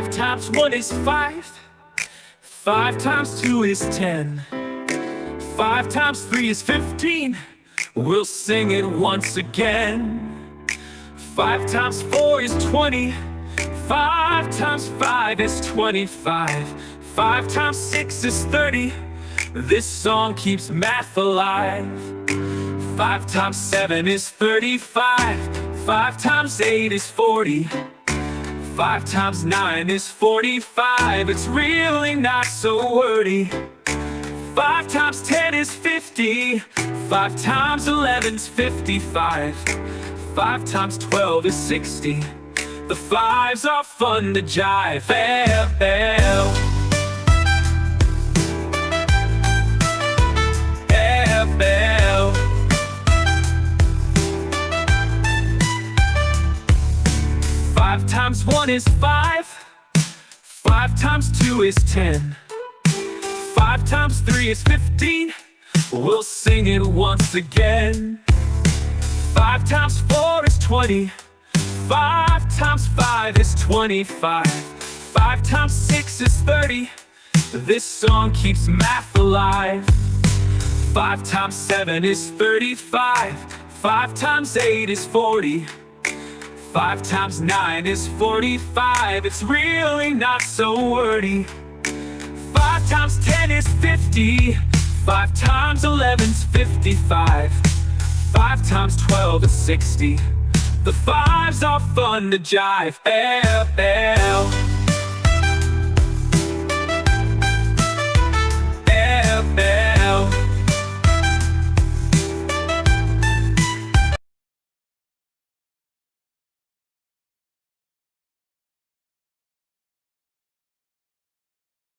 5 times 1 is 5. 5 times 2 is 10. 5 times 3 is 15. We'll sing it once again. 5 times 4 is 20. 5 times 5 is 25. 5 times 6 is 30. This song keeps math alive. 5 times 7 is 35. 5 times 8 is 40. 5 times 9 is 45. It's really not so wordy. 5 times 10 is 50. 5 times 11's 55. 5 times 12 is 60. The fives are fun to jive. Bell. 5 times 1 is 5. 5 times 2 is 10. 5 times 3 is 15. We'll sing it once again. 5 times 4 is 20. 5 times 5 is 25. 5 times 6 is 30. This song keeps math alive. 5 times 7 is 35. 5 times 8 is 40. 5 times 9 is 45. It's really not so wordy. 5 times 10 is 50. 5 times 11's 55. 5 times 12 is 60. The fives are fun to jive. Bell.